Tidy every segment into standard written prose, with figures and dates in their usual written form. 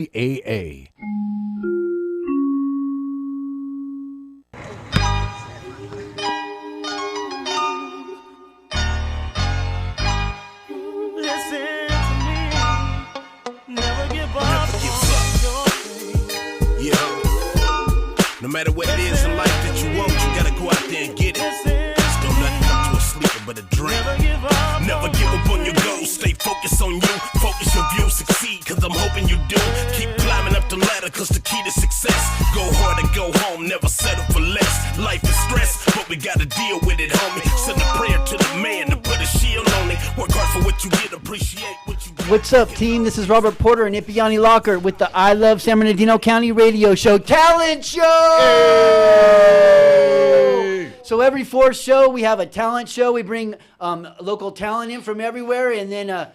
AA. Listen to me. Never give up. No matter what it is in life that you want, you gotta go out there and get it. Just don't nothing come to a sleeper but a dream. Never give up on your goals. Stay focused on you. Focus your view. Succeed, cause I'm hoping you do. Keep climbing up the ladder, cause the key to success. Go hard and go home. Never settle for less. Life is stress, but we gotta deal with it, homie. Send a prayer to the man to put a shield on it. Work hard for what you get. Appreciate what you get. What's up, team? This is Robert Porter and Ipiani Lockhart with the I Love San Bernardino County Radio Show Talent Show. Hey! So every fourth show, we have a talent show. We bring local talent in from everywhere, and then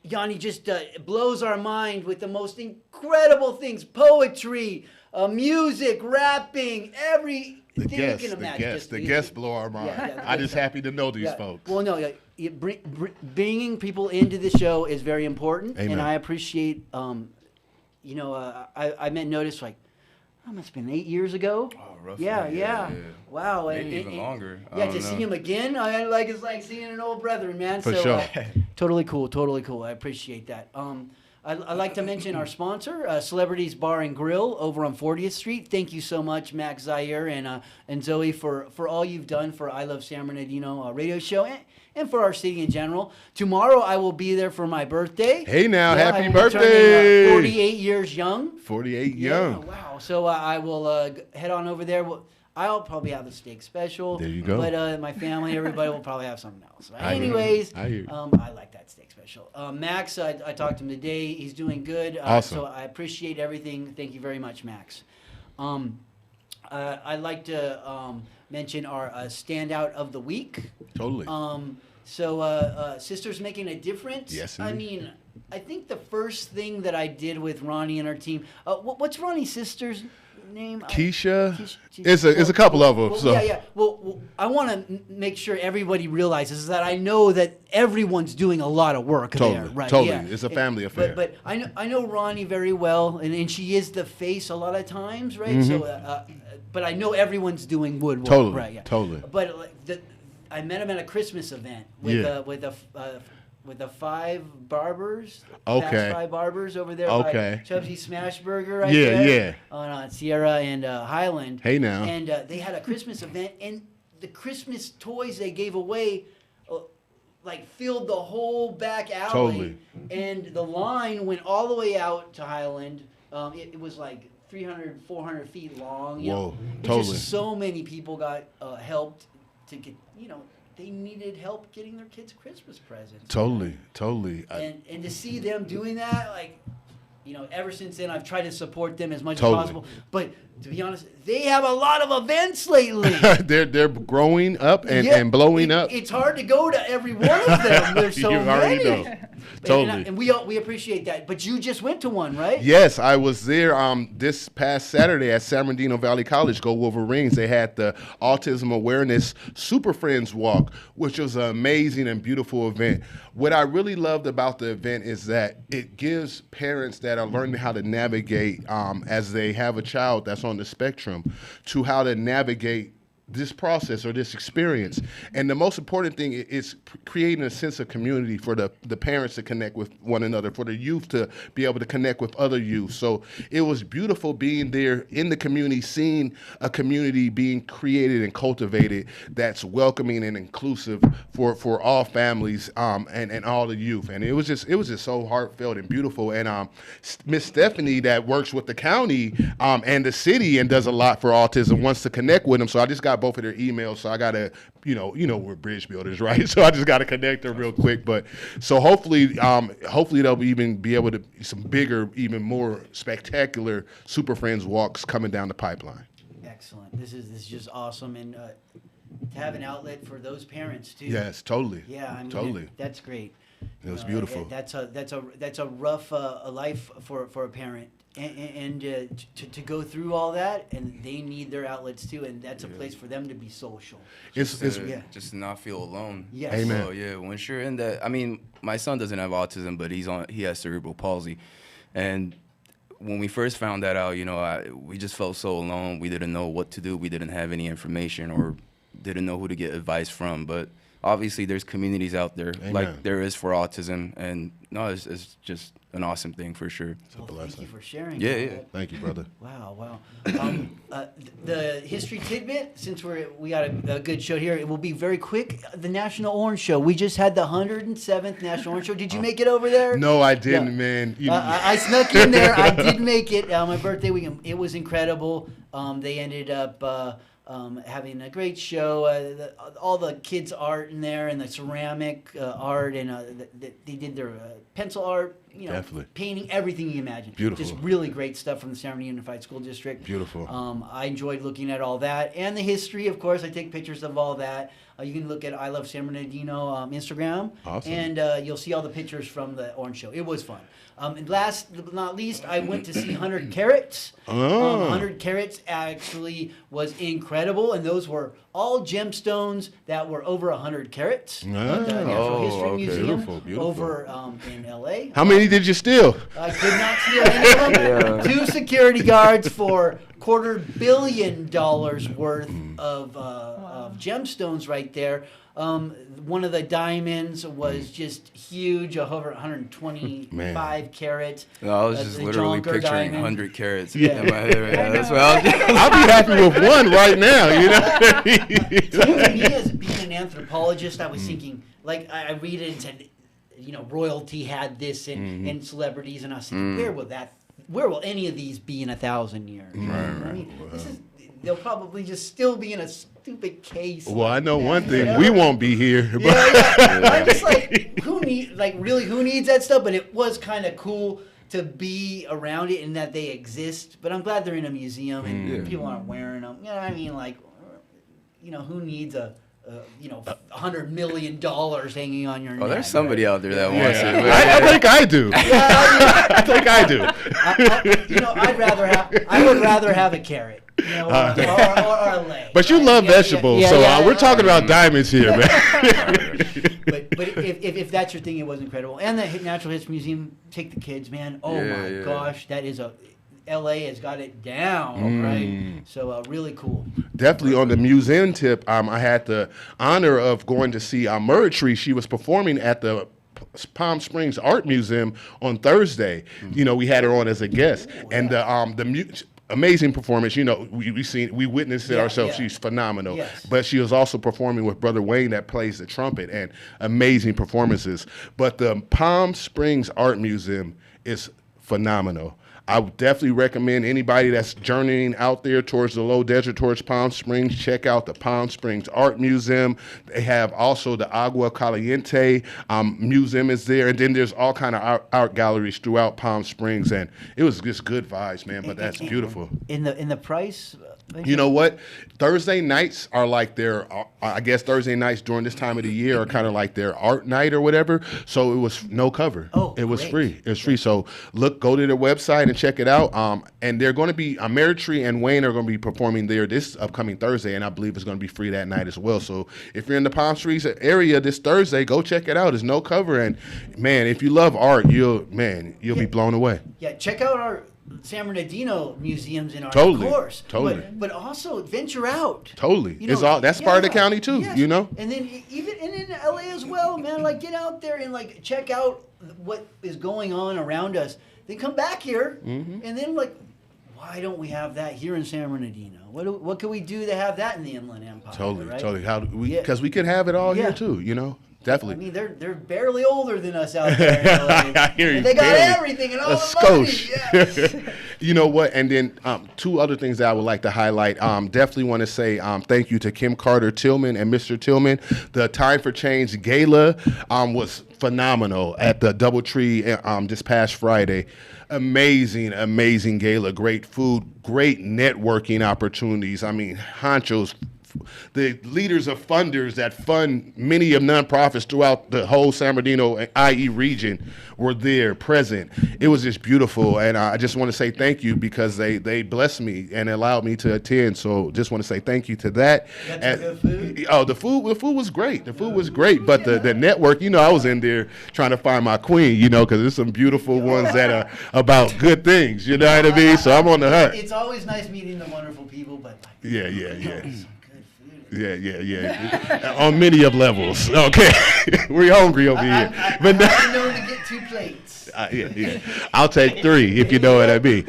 Yanni just blows our mind with the most incredible things: poetry, music, rapping, everything you can imagine. The guests blow our mind. Yeah, I'm just happy to know these folks. Well, no, bringing people into the show is very important, Amen. and I appreciate. I noticed like, must have been 8 years ago. Oh, roughly. Yeah. Wow. Maybe even longer. I Yeah, don't to know. see him again, it's like seeing an old brethren, man. For so, sure. Totally cool. I appreciate that. I'd like to mention our sponsor, Celebrities Bar and Grill over on 40th Street. Thank you so much, Max Zaire and Zoe, for all you've done for I Love San Bernardino radio show and for our city in general. Tomorrow I will be there for my birthday. Hey now, I happy will be turning, birthday! 48 years young. 48 Yeah, young. wow. So I will head on over there. I'll probably have the steak special. There you go. But my family, everybody will probably have something else. I hear you. Anyways, I hear you. I like that steak special. Max, I talked to him today. He's doing good. Awesome. So I appreciate everything. Thank you very much, Max. I'd like to mention our standout of the week. Totally. Sisters Making a Difference. Yes, I indeed. mean, I think the first thing that I did with Ronnie and our team. What's Ronnie's sister's name? Keisha. It's a couple of them. Well, so. Yeah. Well, I want to make sure everybody realizes that I know that everyone's doing a lot of work there. Right? Totally. Yeah. It's a family affair. But I know Ronnie very well, and she is the face a lot of times, right? Mhm. So, but I know everyone's doing woodwork. Totally, Right. Yeah. totally. But I met him at a Christmas event with the five barbers. Okay. Fast Five Barbers over there Okay. by Chubsy Smashburger right Yeah, there. yeah. On Sierra and Highland. Hey, now. And they had a Christmas event, and the Christmas toys they gave away filled the whole back alley. Totally. And the line went all the way out to Highland. It was like 300, 400 feet long. Whoa, It's totally. just so many people got helped to get, they needed help getting their kids Christmas presents. Totally. And to see them doing that, ever since then, I've tried to support them as much Totally. as possible. But to be honest, they have a lot of events lately. they're growing up and blowing up. It's hard to go to every one of them. There's so You already many. know. Totally. And we appreciate that. But you just went to one, right? Yes, I was there this past Saturday at San Bernardino Valley College. Go Wolverines. They had the Autism Awareness Super Friends Walk, which was an amazing and beautiful event. What I really loved about the event is that it gives parents that are learning how to navigate as they have a child that's on the spectrum to how to navigate this process or this experience. And the most important thing is creating a sense of community for the parents to connect with one another, for the youth to be able to connect with other youth. So it was beautiful being there in the community, seeing a community being created and cultivated that's welcoming and inclusive for all families and all the youth. And it was just so heartfelt and beautiful. And Miss Stephanie that works with the county and the city and does a lot for autism wants to connect with them. So I just got both of their emails, so I gotta, we're bridge builders, right? So I just gotta connect them real quick. But so hopefully they'll even be able to some bigger, even more spectacular Super Friends walks coming down the pipeline. Excellent. This is just awesome, and to have an outlet for those parents too. Yes, totally. Yeah, I mean, totally. That's great. It was beautiful. That's a rough life for a parent, and to go through all that, and they need their outlets too, and that's a place for them to be social. Just to not feel alone. Yes. Amen. So, yeah, once you're in that, I mean, my son doesn't have autism, but he has cerebral palsy, and when we first found that out, we just felt so alone. We didn't know what to do. We didn't have any information or didn't know who to get advice from. But obviously, there's communities out there like there is for autism, and no, it's just an awesome thing for sure. Well, thank you for sharing. Yeah. Thank you, brother. Wow. The history tidbit, since we got a good show here, it will be very quick. The National Orange Show. We just had the 107th National Orange Show. Did you make it over there? No, I didn't, man. I snuck in there. I did make it. My birthday weekend. It was incredible. They ended up having a great show. All the kids' art in there, and the ceramic art, and they did their pencil art. Definitely. Painting, everything you imagine. Beautiful. Just really great stuff from the San Bernardino Unified School District. Beautiful. I enjoyed looking at all that. And the history, of course. I take pictures of all that. You can look at I Love San Bernardino Instagram. Awesome. And you'll see all the pictures from the Orange Show. It was fun. And last but not least, I went to see 100 Carats. 100 Carats actually was incredible. And those were all gemstones that were over 100 carats. At the Natural History Museum Beautiful. over in L.A. How many did you steal? I did not steal any of them. 2 security guards for $250 million worth of gemstones right there. One of the diamonds was just huge, over 125 carats. No, I was just the literally Jonker picturing diamond. 100 carats in my head right now. That's what I was I'll be happy with one right now, To me, as being an anthropologist, I was thinking, like, I read it and said, royalty had this and celebrities, and I was thinking, where will any of these be in 1,000 years? I mean, they'll probably just still be in a stupid case. Well, I know one thing: we won't be here. I'm just like, who needs that stuff? But it was kind of cool to be around it and that they exist. But I'm glad they're in a museum and people aren't wearing them. I mean, like, who needs $100 million hanging on your neck? Oh, there's somebody out there that wants it. I think I do. I think I do. I would rather have a carrot. Or a leg. But you love vegetables, so we're talking about diamonds here, man. But if that's your thing, it was incredible. And the Natural History Museum, take the kids, man. Oh my gosh, that is LA has got it down, right? So really cool. Definitely on the museum tip, I had the honor of going to see Murtry. She was performing at the Palm Springs Art Museum on Thursday. We had her on as a guest, and the amazing performance. We witnessed it ourselves. She's phenomenal. Yes. But she was also performing with Brother Wayne that plays the trumpet, and amazing performances. But the Palm Springs Art Museum is phenomenal. I would definitely recommend anybody that's journeying out there towards the low desert, towards Palm Springs, check out the Palm Springs Art Museum. They have also the Agua Caliente museum is there. And then there's all kind of art galleries throughout Palm Springs. And it was just good vibes, man, but that's beautiful. In the price? You know what? Thursday nights are like I guess Thursday nights during this time of the year are kind of like their art night or whatever. So it was no cover. Oh, it was great. free. It was free. So go to their website and check it out. And they're going to be, Meritree and Wayne are going to be performing there this upcoming Thursday. And I believe it's going to be free that night as well. So if you're in the Palm Springs area this Thursday, go check it out. There's no cover. And man, if you love art, you'll be blown away. Yeah, check out our San Bernardino museums in our course. Totally. But also venture out. Totally. That's part of the county too, yes. And then even in LA as well, man, like get out there and like check out what is going on around us. Then come back here and then like, why don't we have that here in San Bernardino? What can we do to have that in the Inland Empire? Totally, right? totally. How do we? Because we could have it all here too, Definitely. I mean, they're barely older than us out there. I hear you. And they got barely. everything and all A the skosh. money. Yeah. You know what? And then 2 other things that I would like to highlight. Definitely want to say thank you to Kim Carter Tillman and Mr. Tillman. The Time for Change Gala was phenomenal at the DoubleTree this past Friday. Amazing gala. Great food. Great networking opportunities. I mean, honchos the leaders of funders that fund many of nonprofits throughout the whole San Bernardino IE region were there present. It was just beautiful, and I just want to say thank you because they blessed me and allowed me to attend. So just want to say thank you to that. Got some good food? Oh, the food was great. The food was great, but the network, I was in there trying to find my queen, because there's some beautiful ones that are about good things. You know what I mean? So I'm on the hunt. It's always nice meeting the wonderful people, but Yeah. some good food. Yeah. On many of levels. Okay. We're hungry over here. I'm known to get 2 plates. Yeah. I'll take 3 if you know what I mean.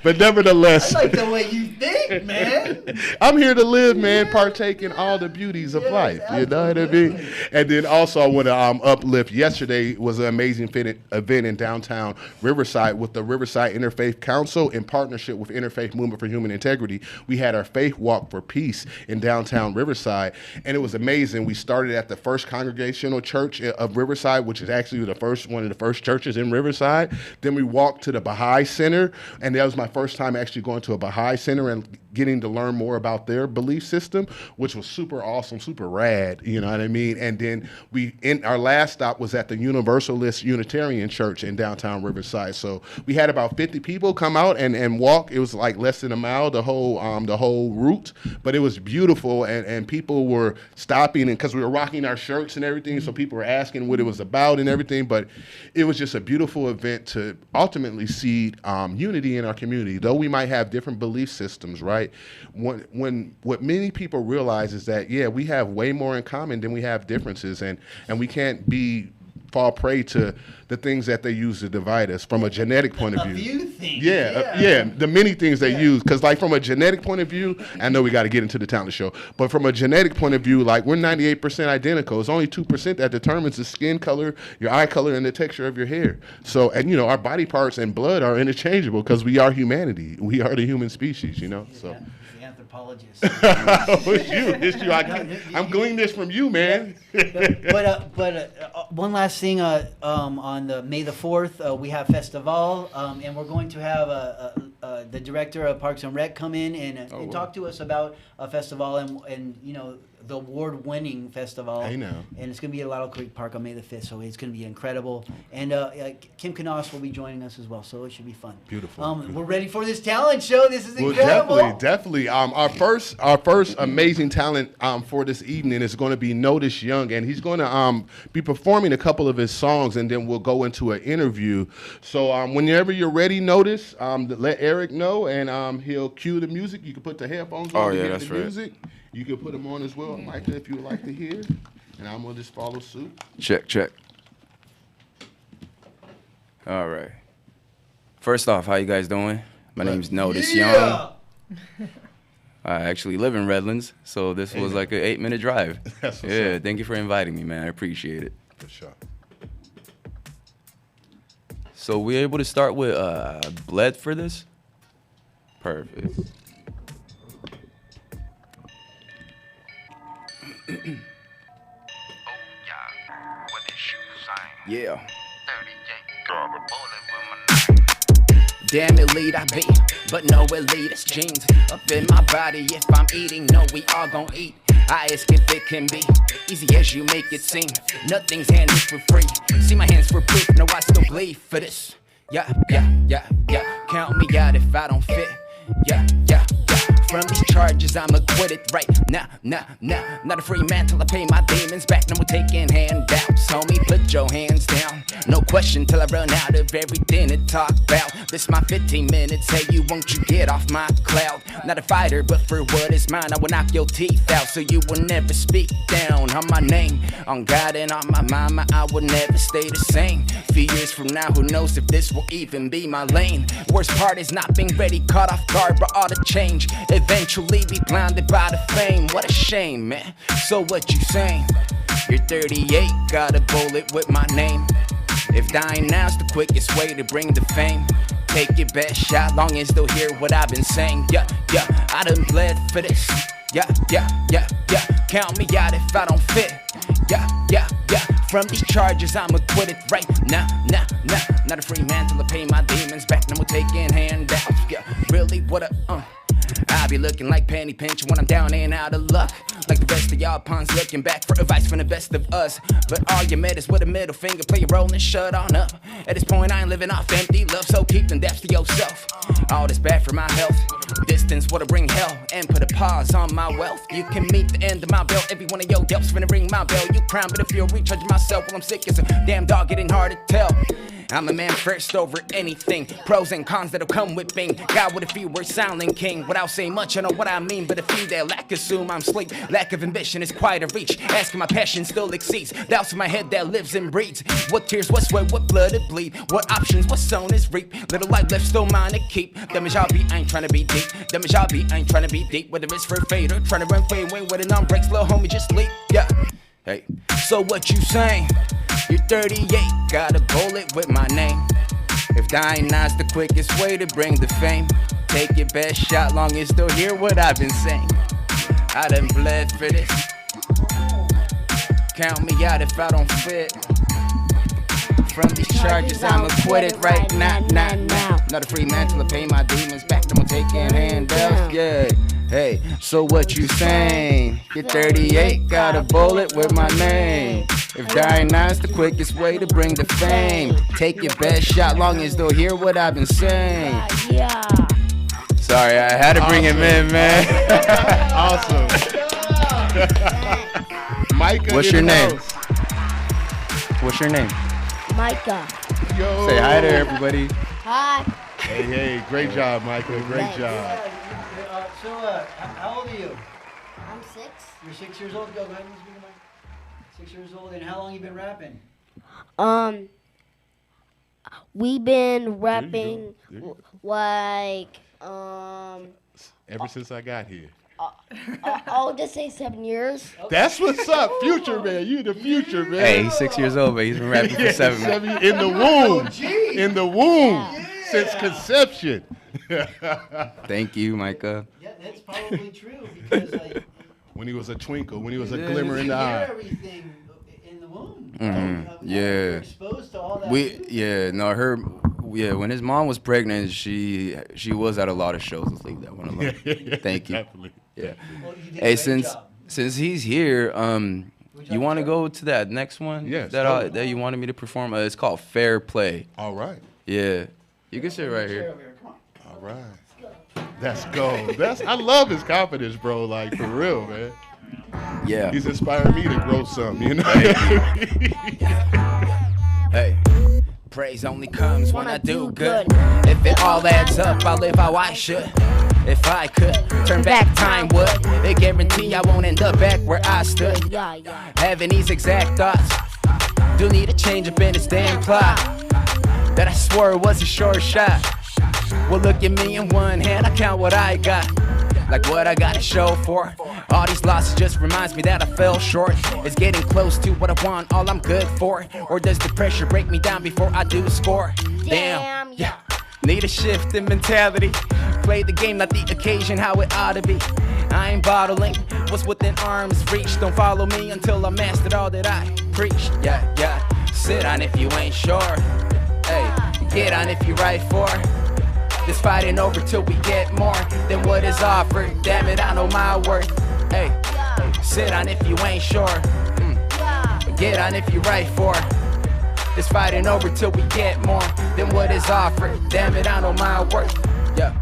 But nevertheless, I like the way you think, man. I'm here to live, man, partake in all the beauties of life. You know what I mean? And then also I want to uplift. Yesterday was an amazing event in downtown Riverside with the Riverside Interfaith Council in partnership with Interfaith Movement for Human Integrity. We had our Faith Walk for Peace in downtown Riverside, and it was amazing. We started at the First Congregational Church of Riverside, which is actually one of the first churches in Riverside. Then we walked to the Baha'i Center, and that was my first time actually going to a Baha'i Center and getting to learn more about their belief system, which was super awesome, super rad, you know what I mean? And then our last stop was at the Universalist Unitarian Church in downtown Riverside. So we had about 50 people come out and walk. It was like less than a mile, the whole route, but it was beautiful, and people were stopping, and because we were rocking our shirts and everything, so people were asking what it was about and everything, but it was just a beautiful event to ultimately seed unity in our community. Though we might have different belief systems, right? When what many people realize is that, we have way more in common than we have differences, and we can't fall prey to the things that they use to divide us from a genetic point of view. A few things. The many things they use. Because like from a genetic point of view, I know we got to get into the talent show, but from a genetic point of view, like we're 98% identical. It's only 2% that determines the skin color, your eye color, and the texture of your hair. So, and our body parts and blood are interchangeable because we are humanity. We are the human species, So. The anthropologist. It's you. I'm gleaning this from you, man. But one last thing, on the May the 4th, we have Festival, and we're going to have the director of Parks and Rec come in and talk to us about a festival and the award-winning festival. I know. And it's going to be at Lattle Creek Park on May the 5th, so it's going to be incredible. And Kim Knaus will be joining us as well, so it should be fun. Beautiful. We're ready for this talent show. This is incredible. Definitely. Our first amazing talent for this evening is going to be Notice Young, and he's going to be performing a couple of his songs, and then we'll go into an interview. So whenever you're ready, Notice, let Eric know, and he'll cue the music. You can put the headphones on. That's the right. Music. You can put them on as well, Micah, if you would like to hear. And I'm going to just follow suit. Check. All right. First off, how you guys doing? My name's Notice Young. I actually live in Redlands, so this was like an 8-minute drive. That's what's up. Thank you for inviting me, man. I appreciate it. For sure. So we're able to start with Bled for this? Perfect. Yeah. Damn elite I be, but no elitist genes up in my body. If I'm eating, no, we all gon' eat. I ask if it can be easy as you make it seem. Nothing's handed for free. See my hands for proof. No, I still bleed for this. Yeah. Count me out if I don't fit. Yeah. From these charges, I'm acquitted right now. Not a free man till I pay my demons back. No more taking handouts. Homie, put your hands down. No question till I run out of everything to talk about. This my 15 minutes. Hey, won't you get off my cloud? Not a fighter, but for what is mine, I will knock your teeth out. So you will never speak down on my name. On God and on my mama, I will never stay the same. Few years from now, who knows if this will even be my lane. Worst part is not being ready, caught off guard by all the change. Eventually be blinded by the fame. What a shame, man. So what you saying? You're 38, got a bullet with my name. If dying now's the quickest way to bring the fame, take your best shot, long as they'll hear what I've been saying. Yeah, I done bled for this. Yeah. Count me out if I don't fit. Yeah. From these charges, I'm acquitted right now. Not a free man till I pay my demons back. No more taking handouts. Yeah, really, what a I I be looking like penny pinch when I'm down and out of luck. Like the rest of y'all pawns looking back for advice from the best of us. But all you met is with a middle finger, play your role and shut on up. At this point I ain't living off empty love, so keep them depths to yourself. All this bad for my health. Distance what'll bring hell and put a pause on my wealth. You can meet the end of my belt. Every one of your yelps finna ring my bell. You crown, but if you're recharging myself while I'm sick, it's a damn dog getting hard to tell. I'm a man first over anything. Pros and cons that'll come with being God with a few words sounding king. Without saying much, I know what I mean. But a few that lack assume I'm sleep. Lack of ambition is quite a reach. Asking my passion still exceeds doubts in my head that lives and breathes. What tears, what sweat, what blood it bleed. What options, what sown is reap. Little life left, still mine to keep. Damage I'll be, I ain't trying to be deep. Damage I'll be, I ain't trying to be deep. Whether it's for fade or trying to run fade away with an on breaks, little homie, just leap. Yeah. Hey, so what you saying? You're 38, got a bullet with my name. If dying now's the quickest way to bring the fame, take your best shot long as still hear what I've been saying. I done bled for this. Count me out if I don't fit. From these charges, I'm acquitted right now. Not a free man till I pay my demons back. I'm taking handouts, yeah. Hey, so what you saying? You're 38, got a bullet with my name. If dying now's the quickest way to bring the fame, take your best shot long as they'll hear what I've been saying. Yeah. Sorry, I had to bring him in, man. Awesome. Micah, what's your name? What's your name? Micah. Yo. Say hi to everybody. Hi. Hey, great job, Micah. Great Thanks. job. How old are you? I'm 6. You're 6 years old. Go ahead and speak to Mike. 6 years old. And how long you been rapping? We've been rapping There you go. like Ever since I got here. I'll just say 7 years. That's what's up, future man. You the future man. Hey, he's 6 years old, but he's been rapping for 7 minutes. In the womb. In the womb. Since conception. Thank you, Micah. Yeah, that's probably true because When he was a twinkle, when he was a Yeah. glimmer in you the hear eye. everything in the womb. Yeah. You're exposed to all that. When his mom was pregnant, she was at a lot of shows. Let's leave that one alone. Thank you. Definitely. Yeah. Well, you did a Hey, great job. since he's here, you want to go to that next one? Yes, That you wanted me to perform. It's called Fair Play. All right. Yeah. You can sit right here. Come on. All right. Let's go. I love his confidence, bro. Like, for real, man. Yeah. He's inspired me to grow some, you know? Hey. Praise only comes when I do good. If it all adds up, I'll live how I should. If I could turn back time, would it guarantee I won't end up back where I stood? Yeah. Having these exact thoughts, do need a change up in this damn plot that I swore was a short shot. Well, look at me in one hand, I count what I got, like what I got to show for. All these losses just reminds me that I fell short. It's getting close to what I want, all I'm good for. Or does the pressure break me down before I do score? Damn, yeah. Need a shift in mentality. Play the game, not the occasion, how it ought to be. I ain't bottling what's within arm's reach. Don't follow me until I mastered all that I preach. Yeah. Sit on if you ain't sure. Hey, get on if you right for. This fight ain't over till we get more than what is offered. Damn it, I know my worth. Hey, sit on if you ain't sure. Get on if you right for. This fight ain't over till we get more than what is offered. Damn it, I know my worth. Yeah.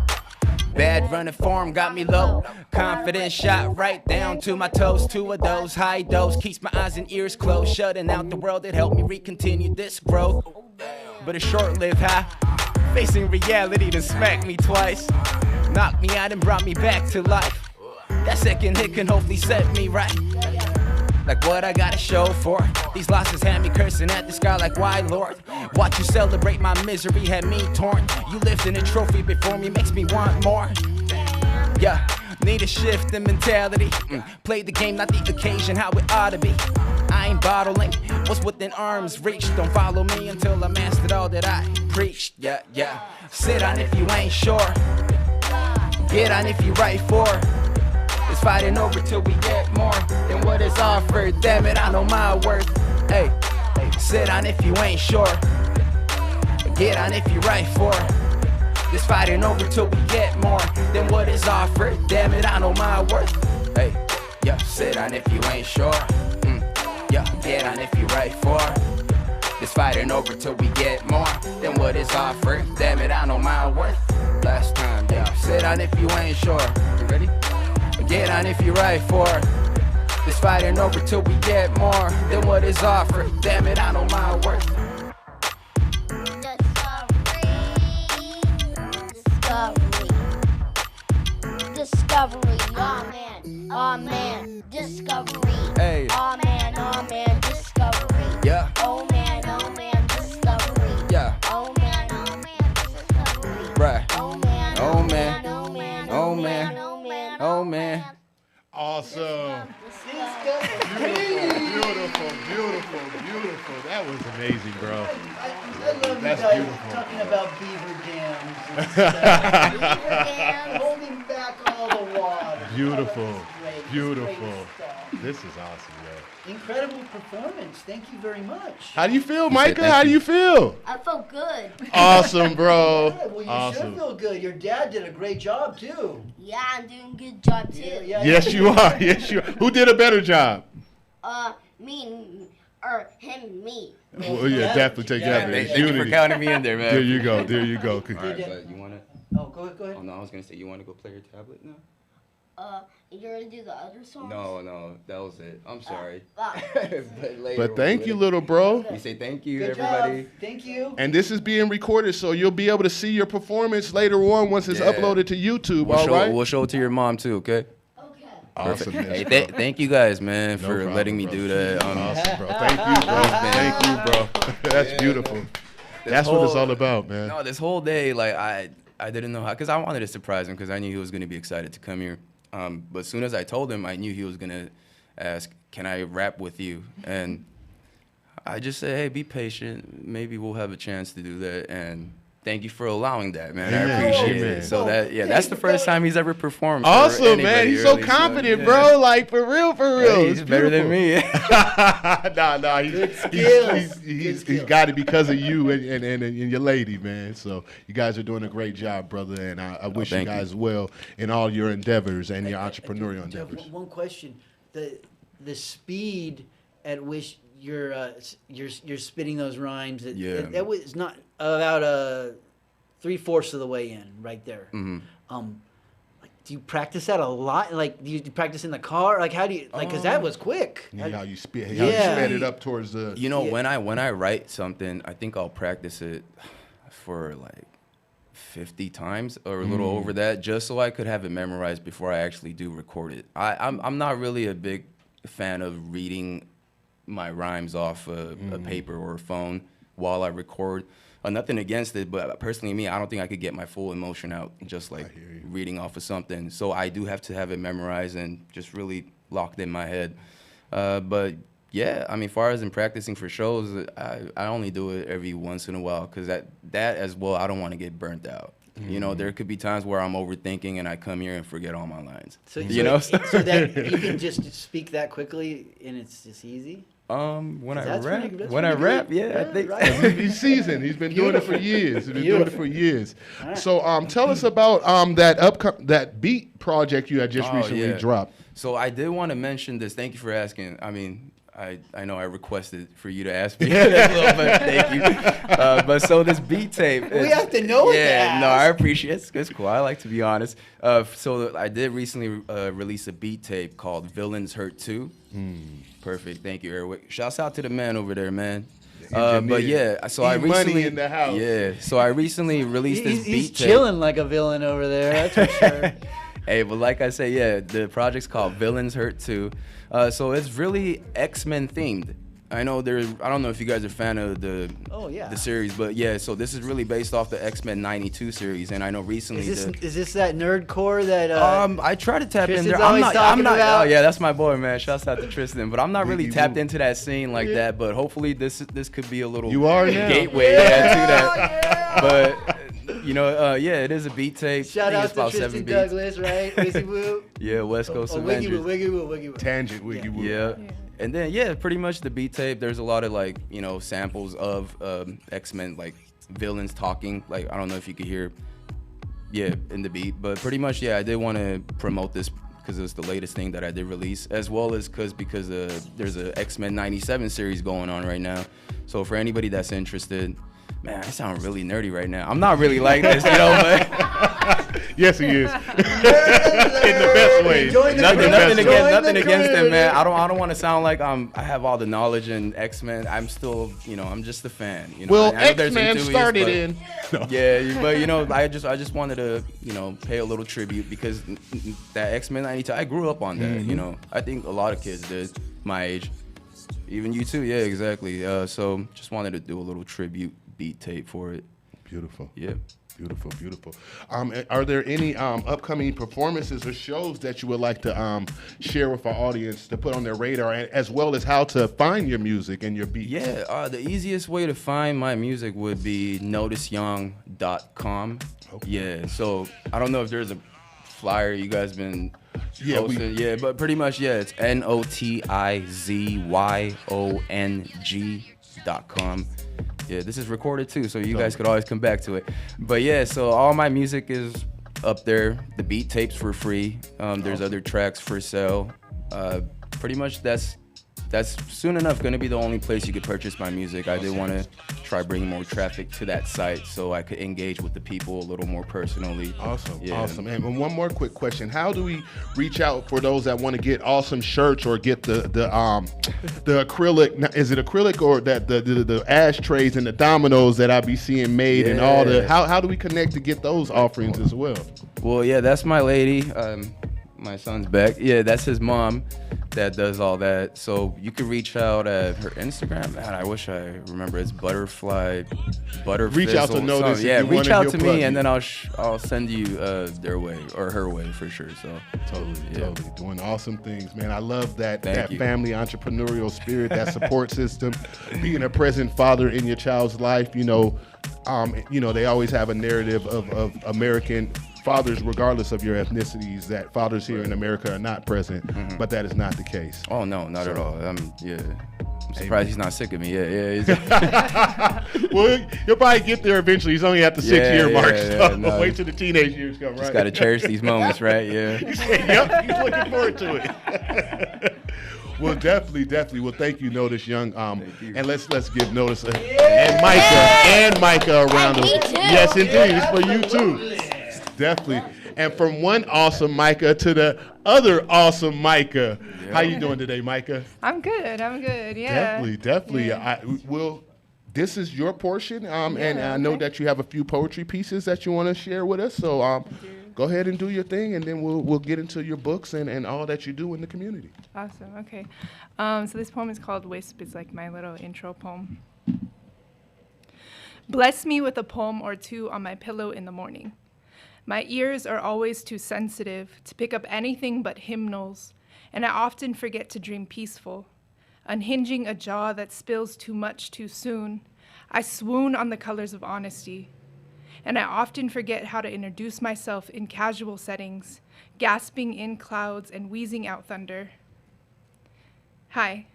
Bad running form got me low. Confidence shot right down to my toes. 2 of those high dose keeps my eyes and ears closed, shutting out the world that helped me recontinue this growth. But a short-lived high, facing reality to smack me twice, knocked me out and brought me back to life. That second hit can hopefully set me right, like what I gotta show for. These losses had me cursing at the sky like, why, Lord? Watch you celebrate my misery, had me torn. You lifting a trophy before me makes me want more. Yeah, need a shift in mentality. Play the game, not the occasion, how it ought to be. I ain't bottling what's within arm's reach. Don't follow me until I mastered all that I preached. Yeah. Sit on if you ain't sure. Get on if you right for. It's fighting over till we get more than what is offered. Damn it, I know my worth. Hey, sit on if you ain't sure. Get on if you right for. This fight ain't over till we get more than what is offered. Damn it, I know my worth. Hey, yeah, sit down if you ain't sure. Yeah, get on if you right for. This fight ain't over till we get more than what is offered. Damn it, I know my worth. Last time, yeah, sit down if you ain't sure. You ready? Get on if you right for. This fight ain't over till we get more than what is offered. Damn it, I know my worth. Discovery, oh man, discovery. Hey. Oh man, discovery. Yeah. Oh man, discovery. Yeah. Oh man, discovery. Right. Oh man, Oh man. oh man, Oh man. Oh man. Awesome. Discovery. Beautiful. That was amazing, bro. I love That's you guys beautiful. talking about beaver dams and stuff. Beaver dams. Holding back all the water. Beautiful. Oh, that's great. That's Beautiful. great stuff. This is awesome, yo. Incredible performance. Thank you very much. How do you feel, said Micah? thank How do you. you feel? I felt good. Awesome, bro. Good. Well, you Awesome. should feel good. Your dad did a great job too. Yeah, I'm doing a good job too. Yes, you are. Yes, you are. Who did a better job? Him and me. Well, yeah, definitely take Yeah, that. Thank man. you for Unity. counting me in there, man. There you go. There you go. All right, but you want to? Oh, go ahead. Oh no, I was gonna say you want to go play your tablet now. You're gonna do the other songs? No, that was it. I'm sorry. Wow. but later But we'll thank do you, it. little bro. You say thank you, Good everybody. job. Thank you. And this is being recorded, so you'll be able to see your performance later on once it's Yeah. uploaded to YouTube. We'll All show, right. we'll show it to your mom too, okay? Okay. Awesomeness, Hey, bro. thank you guys, man, for problem, letting me bro. do that. Awesome, bro. Thank you, bro. Thank you, bro. That's beautiful. That's what it's all about, man. No, this whole day, like I didn't know how, because I wanted to surprise him, because I knew he was gonna be excited to come here. But as soon as I told him, I knew he was gonna ask, "Can I rap with you?" And I just said, "Hey, be patient. Maybe we'll have a chance to do that." And thank you for allowing that, man. Amen. I appreciate Amen. it. So that's the first time he's ever performed. for Awesome, man. anybody, He's so really. confident, yeah. bro. Like, for real, for real. Hey, It's he's better than beautiful. me. nah. skills. He's got it because of you and your lady, man. So you guys are doing a great job, brother. And I wish you thank you. guys well in all your endeavors and your entrepreneurial Jeff, endeavors. one question: the speed at which you're spitting those rhymes. Yeah. That was not about 3/4 of the way in, right there. Mhm. Like, do you practice that a lot? Like, do you practice in the car? Like, how do you like? Because that was quick. How you sped Yeah. it up towards the. You know, Yeah. when I write something, I think I'll practice it for like 50 times or a little over that, just so I could have it memorized before I actually do record it. I'm not really a big fan of reading my rhymes off a paper or a phone while I record. Nothing against it, but personally, me, I don't think I could get my full emotion out just like hear you. reading off of something. So I do have to have it memorized and just really locked in my head. But yeah, I mean, far as in practicing for shows, I only do it every once in a while, because that as well, I don't want to get burnt out. You know, there could be times where I'm overthinking and I come here and forget all my lines. So So that you can just speak that quickly and it's just easy. when I That's rap, pretty- that's when I pretty rap, good. yeah, I think. right. He's seasoned. He's been doing it for years. He's been doing it for years. right. So, tell us about that beat project you had just Oh, recently yeah. dropped. So I did want to mention this. Thank you for asking. I mean, I know I requested for you to ask me that a little bit. Thank you. But so this beat tape. We have to know what to Yeah, no, ask. I appreciate it. It's cool. I like to be honest. So I did recently release a beat tape called Villains Hurt 2. Perfect. Thank you, Erwick. Shouts out to the man over there, man. But yeah, so I E Money recently in the house. Yeah, so I recently released this He's beat tape. chilling like a villain over there. That's for sure. Hey, but like I say, yeah, the project's called Villains Hurt 2. So it's really X-Men themed. I know I don't know if you guys are a fan of the series, but yeah, so this is really based off the X-Men 92 series, and I know recently Is this that nerd core that I try to tap in Tristan's there. always talking about? Oh yeah, that's my boy, man. Shouts out to Tristan. But I'm not really Biggie tapped Woo. into that scene like that. But hopefully this could be a little You are now. gateway to that. But you know, yeah, it is a beat tape. shout I out think to it's about 7 Tristan beats. Douglas, right? Wizzy Woo. Yeah, West Coast Wiggy Avengers. Woo, Wiggy Woo, Wiggy Woo. Tangent, wiggy woo. Yeah. And then yeah, pretty much the beat tape. There's a lot of like samples of X-Men like villains talking. Like I don't know if you could hear yeah, in the beat. But pretty much, yeah, I did want to promote this because it was the latest thing that I did release, as well as because there's a X-Men 97 series going on right now. So for anybody that's interested, man, I sound really nerdy right now. I'm not really like this, but Yes, he is. In the best way. nothing against them, man. I don't want to sound like I have all the knowledge in X-Men. I'm still, I'm just a fan. Well, I know there's X-Men enthusiasts, started but- in. No. Yeah, but I just wanted to pay a little tribute because that X-Men 92, I grew up on that. I think a lot of kids did my age, even you too. Yeah, exactly. So just wanted to do a little tribute beat tape for it. Beautiful. Yeah. Beautiful, beautiful. Are there any upcoming performances or shows that you would like to share with our audience to put on their radar, as well as how to find your music and your beats? Yeah, the easiest way to find my music would be noticeyoung.com. Okay. Yeah, so I don't know if there's a flyer you guys been posting. But pretty much, it's notizyong.com. Yeah, this is recorded too, so you guys could always come back to it. But yeah, so all my music is up there. The beat tapes for free. There's other tracks for sale. Pretty much that's soon enough going to be the only place you could purchase my music. I did want to try bringing more traffic to that site so I could engage with the people a little more personally. Awesome, Yeah. awesome. And one more quick question: how do we reach out for those that want to get awesome shirts or get the acrylic? Now, is it acrylic or that the ashtrays and the dominoes that I be seeing made and all the? How do we connect to get those offerings as well? Well, yeah, that's my lady. My son's back. Yeah, that's his mom that does all that. So you can reach out at her Instagram. Man, I wish I remember. It's butterfly. Reach out to Notice. Yeah, if you reach wanna, out he'll to plug me, you. and then I'll send you their way or her way for sure. So Totally doing awesome things, man. I love that Thank you. family entrepreneurial spirit, that support system, being a present father in your child's life. They always have a narrative of American fathers, regardless of your ethnicities, that fathers here in America are not present, but that is not the case. Oh no, not at all. I'm surprised he's not sick of me. Yeah. Well, he'll probably get there eventually. He's only at the 6-year mark, so no. wait till the teenage years come, right? Just gotta cherish these moments, right? Yeah. Yep, he's looking forward to it. Well, definitely. Well, thank you, Notice Young. you. And let's give Notice and Micah a round of. me too. Yes, indeed, it's for you too. Definitely. And from one awesome Micah to the other awesome Micah. How you doing today, Micah? I'm good. Yeah. Definitely. Yeah. This is your portion, and I know that you have a few poetry pieces that you want to share with us. So go ahead and do your thing, and then we'll get into your books and all that you do in the community. Awesome. Okay. So this poem is called Wisp. It's like my little intro poem. Bless me with a poem or two on my pillow in the morning. My ears are always too sensitive to pick up anything but hymnals, and I often forget to dream peaceful. Unhinging a jaw that spills too much too soon, I swoon on the colors of honesty. And I often forget how to introduce myself in casual settings, gasping in clouds and wheezing out thunder. Hi,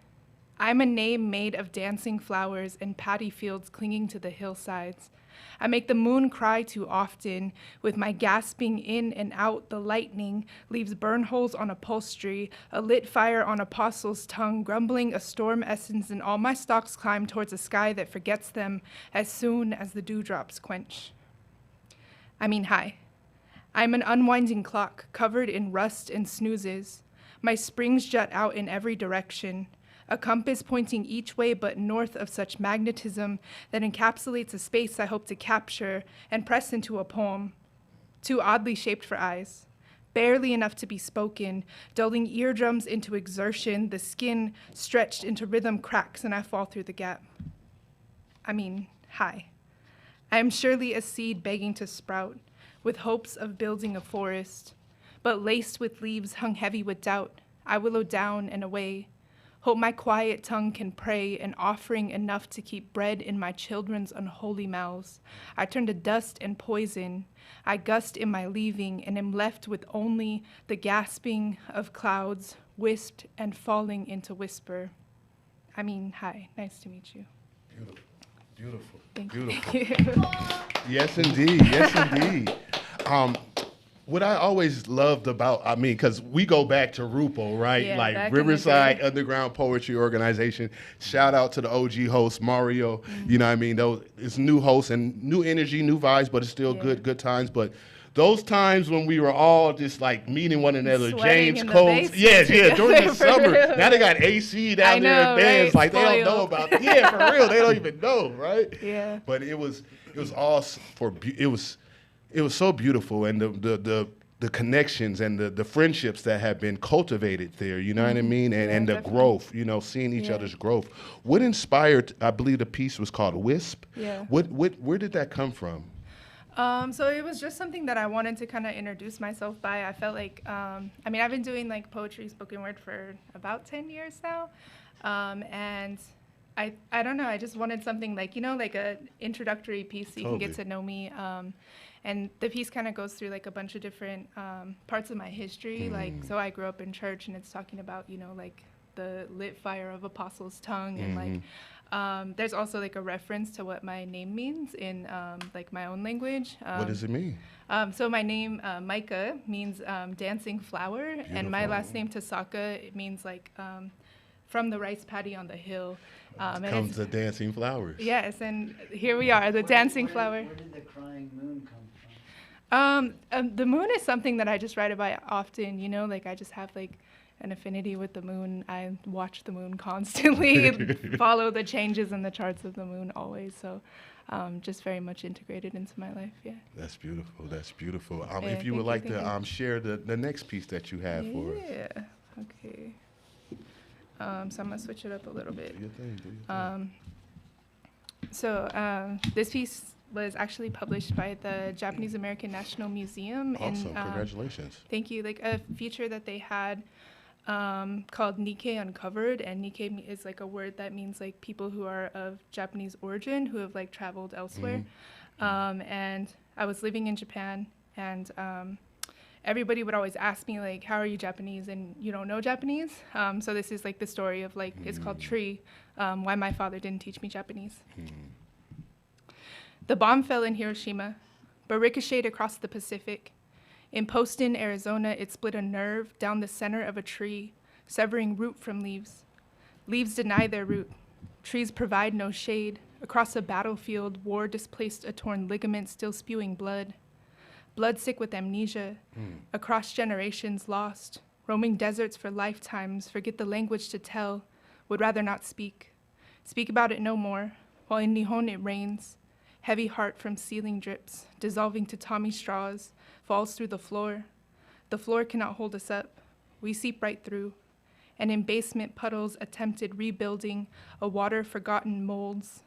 I'm a name made of dancing flowers and paddy fields clinging to the hillsides. I make the moon cry too often. With my gasping in and out, the lightning leaves burn holes on upholstery, a lit fire on apostle's tongue, grumbling a storm essence, and all my stalks climb towards a sky that forgets them as soon as the dewdrops quench. Hi. I'm an unwinding clock covered in rust and snoozes. My springs jut out in every direction. A compass pointing each way but north of such magnetism that encapsulates a space I hope to capture and press into a poem, too oddly shaped for eyes, barely enough to be spoken, dulling eardrums into exertion, the skin stretched into rhythm cracks and I fall through the gap. Hi. I am surely a seed begging to sprout, with hopes of building a forest, but laced with leaves hung heavy with doubt, I willow down and away. Hope my quiet tongue can pray, an offering enough to keep bread in my children's unholy mouths. I turn to dust and poison. I gust in my leaving and am left with only the gasping of clouds, wisped and falling into whisper. Hi, nice to meet you. Beautiful. Thank Beautiful. you. Yes, indeed. What I always loved about, I mean, because we go back to RUPO, right? Yeah, Like back in the Riverside day. Underground Poetry Organization. Shout out to the OG host, Mario. Mm-hmm. You know what I mean? Those, it's new hosts and new energy, new vibes, but it's still Yeah. good times. But those times when we were all just like meeting one another, Sweating James in the Coates, basement yeah, during the together, for summer. real. Now they got AC down I there know, in bands, right? like they don't know Spoiled. about. Yeah, for real, they don't even know, right? Yeah. But it was all it was so beautiful, and the connections and the friendships that have been cultivated there, you know what I mean? And the definitely. growth, you know, seeing each Yeah. other's growth. What inspired, I believe the piece was called Wisp. Yeah. Where did that come from? So it was just something that I wanted to kind of introduce myself by. I felt like, I mean, I've been doing like poetry, spoken word for about 10 years now. And I don't know, I just wanted something like, you know, like a introductory piece so you can get Totally. to know me. And the piece kind of goes through like a bunch of different parts of my history. Like, so I grew up in church, and it's talking about, you know, like the lit fire of apostles' tongue, and like there's also like a reference to what my name means in like my own language. What does it mean? So my name, Micah, means dancing flower, and my last name, Tasaka, it means like from the rice paddy on the hill. And Comes it's- the dancing flowers. yes, and here we are, the dancing flower. Where did the crying moon come from? The moon is something that I just write about often, you know, like I just have like an affinity with the moon. I watch the moon constantly, follow the changes in the charts of the moon always. So just very much integrated into my life, yeah. That's beautiful. That's beautiful. Yeah, If you would thank like you, to thank you. share the next piece that you have for us. Yeah, okay. So I'm gonna switch it up a little bit. Do your thing. Do your thing. So this piece was actually published by the Japanese American National Museum. Awesome. in, Congratulations. Thank you. Like a feature that they had called Nikkei Uncovered, and Nikkei is like a word that means like people who are of Japanese origin who have like traveled elsewhere. And I was living in Japan, and everybody would always ask me like, "How are you Japanese?" And you don't know Japanese. So this is like the story of like it's called Tree, why my father didn't teach me Japanese. The bomb fell in Hiroshima, but ricocheted across the Pacific. In Poston, Arizona, it split a nerve down the center of a tree, severing root from leaves. Leaves deny their root. Trees provide no shade. Across a battlefield, war displaced a torn ligament still spewing blood. Blood sick with amnesia. Across generations lost. Roaming deserts for lifetimes, forget the language to tell, would rather not speak. Speak about it no more, while in Nihon it rains. Heavy heart from ceiling drips, dissolving to Tommy straws, falls through the floor. The floor cannot hold us up. We seep right through. And in basement puddles attempted rebuilding, a water forgotten molds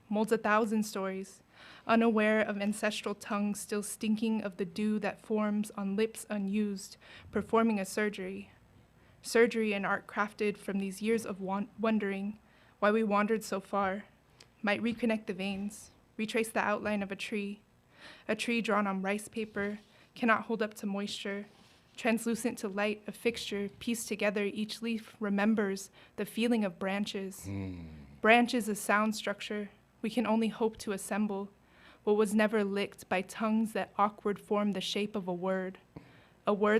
1,000 stories, unaware of ancestral tongues still stinking of the dew that forms on lips unused, performing a surgery. Surgery and art crafted from these years of wondering why we wandered so far, might reconnect the veins, retrace the outline of a tree drawn on rice paper, cannot hold up to moisture, translucent to light, a fixture, pieced together, each leaf remembers the feeling of branches. Branches a sound structure we can only hope to assemble, what was never licked by tongues that awkward form the shape of a word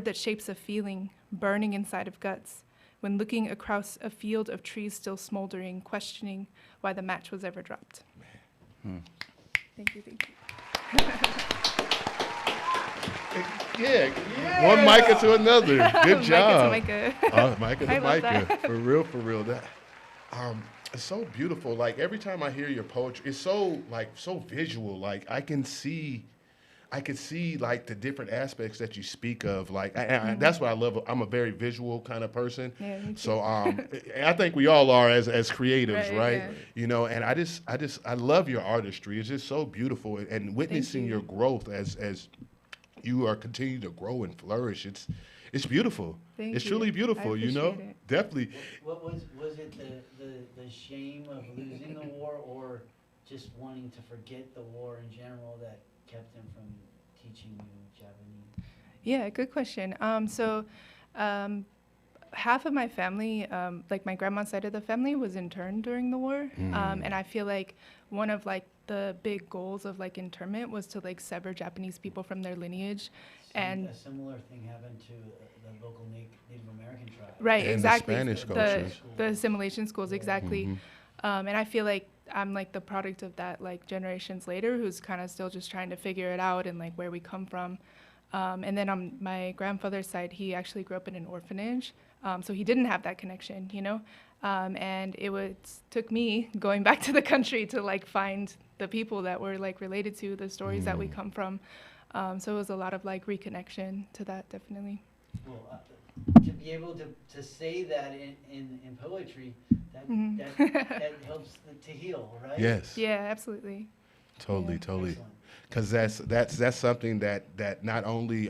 that shapes a feeling, burning inside of guts, when looking across a field of trees still smoldering, questioning why the match was ever dropped. Thank you, thank you. Yeah. One Micah to another. Good job. Micah to Micah. Micah I to love Micah. that. For real. That it's so beautiful. Like every time I hear your poetry, it's so visual. Like I can see like the different aspects that you speak of. Like that's what I love. I'm a very visual kind of person. Yeah, me too. So I think we all are as creatives, Right, right? yeah. You know, and I love your artistry. It's just so beautiful, and witnessing you. your growth as you are continuing to grow and flourish. It's beautiful. Thank It's you. truly I beautiful, you know? appreciate it. Definitely. What was it the shame of losing the war, or just wanting to forget the war in general that kept him from teaching you Japanese? Yeah, good question. So half of my family, like my grandma's side of the family, was interned during the war. And I feel like one of like the big goals of like internment was to like sever Japanese people from their lineage, and a similar thing happened to the local Native American tribe. right, And the exactly. Spanish the cultures. the assimilation schools, exactly. And I feel like I'm like the product of that, like generations later, who's kind of still just trying to figure it out and like where we come from. And then on my grandfather's side, he actually grew up in an orphanage, so he didn't have that connection, you know. And took me going back to the country to like find the people that we're like related to, the stories that we come from. So it was a lot of like reconnection to that, definitely. Well, to be able to say that in poetry, that helps to heal, right? Yes. Yeah, absolutely. Totally. Excellent. Because that's something that not only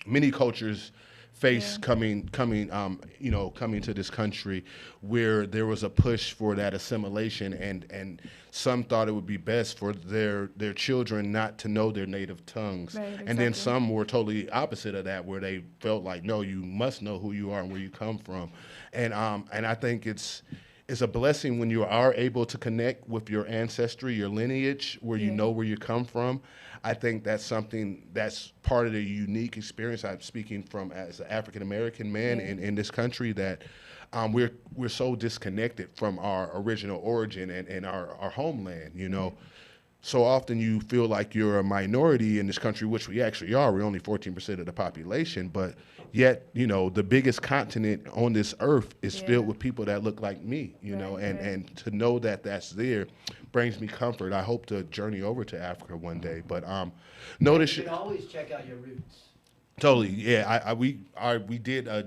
many cultures face coming to this country, where there was a push for that assimilation, and some thought it would be best for their children not to know their native tongues, Right, and then exactly. some were totally opposite of that, where they felt like, no, you must know who you are and where you come from, and I think it's a blessing when you are able to connect with your ancestry, your lineage, where you know where you come from. I think that's something that's part of the unique experience. I'm speaking from as an African American man in this country, that we're so disconnected from our original origin and our homeland, you know. So often you feel like you're a minority in this country, which we actually are. We're only 14% of the population, but yet, you know, the biggest continent on this earth is filled with people that look like me, you know, and to know that that's there brings me comfort. I hope to journey over to Africa one day, but notice You can always check out your roots. totally, yeah. We did a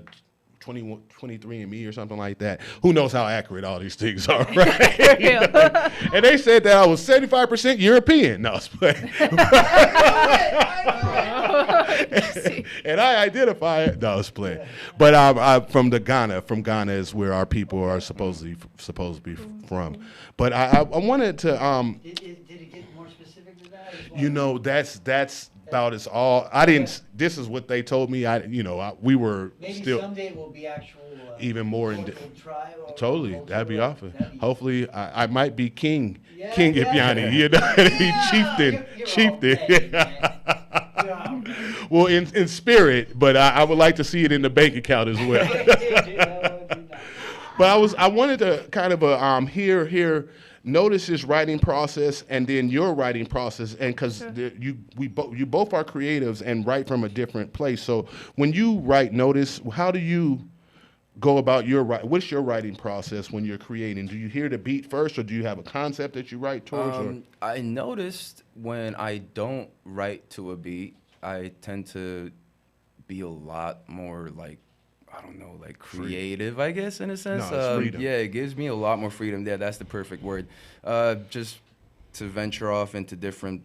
23andMe or something like that. Who knows how accurate all these things are, right? You know? And they said that I was 75% European. No, I was playing. And I identify it. No, I was playing. But I'm from Ghana. From Ghana is where our people are supposed to be from. But I wanted to Did it get more specific than that? you know, that's about as all. I didn't. This is what they told me. We were Maybe still someday it will be actual. even more in. local tribe or Totally, cultural- that'd be awesome. that'd be- Hopefully, I might be King Yeah, Ipiani, you know, chieftain, You're chieftain. all ready, man. You're all ready. Well, in spirit, but I would like to see it in the bank account as well. But I wanted to kind of hear notice his writing process and then your writing process, and because you both are creatives and write from a different place. So when you write, notice, how do you go about your what's your writing process when you're creating? Do you hear the beat first, or do you have a concept that you write towards? Or? I noticed when I don't write to a beat, I tend to be a lot more like, I don't know, like creative, I guess, in a sense. No, it's freedom. Yeah, it gives me a lot more freedom. Yeah, that's the perfect word. Just to venture off into different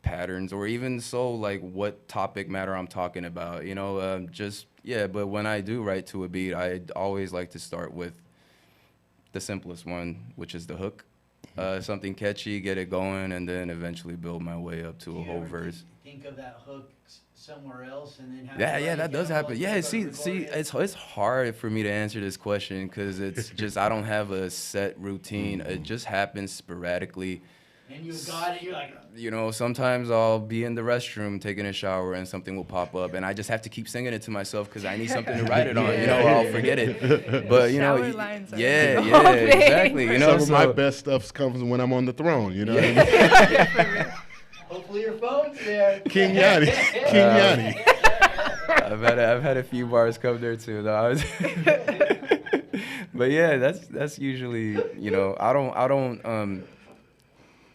patterns, or even so, like what topic matter I'm talking about, you know, but when I do write to a beat, I always like to start with the simplest one, which is the hook. Something catchy, get it going, and then eventually build my way up to a whole verse. Think of that hook somewhere else, and then have Yeah, that does happen. Yeah, see, it's hard for me to answer this question because it's just I don't have a set routine. It just happens sporadically. And you got it. You're like, You know, sometimes I'll be in the restroom taking a shower and something will pop up, and I just have to keep singing it to myself because I need something to write it on, you know, or I'll forget it. But you know, Shower lines are yeah, all day. exactly. You know, Some of my best stuff comes when I'm on the throne. You know, what I mean? hopefully your phone's there. King Yanni, King Yanni. I've had a few bars come there too. No, but yeah, that's usually, you know,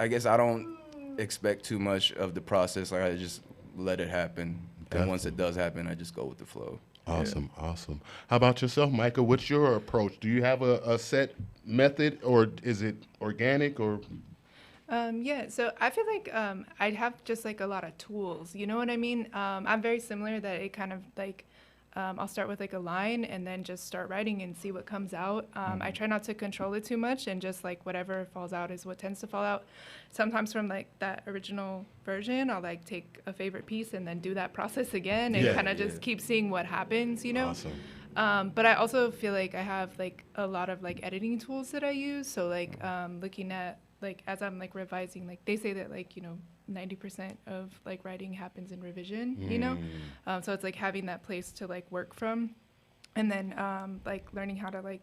I guess I don't expect too much of the process. Like I just let it happen, and once it does happen, I just go with the flow. Awesome. How about yourself, Micah? What's your approach? Do you have a set method, or is it organic, or? Yeah, so I feel like I'd have just like a lot of tools. You know what I mean? I'm very similar that it kind of like I'll start with like a line and then just start writing and see what comes out. I try not to control it too much, and just like whatever falls out is what tends to fall out. Sometimes from like that original version, I'll like take a favorite piece and then do that process again and kind of just keep seeing what happens, you know? Awesome. But I also feel like I have like a lot of like editing tools that I use. So like looking at like as I'm like revising, like they say that like 90% of like writing happens in revision, so it's like having that place to like work from, and then like learning how to like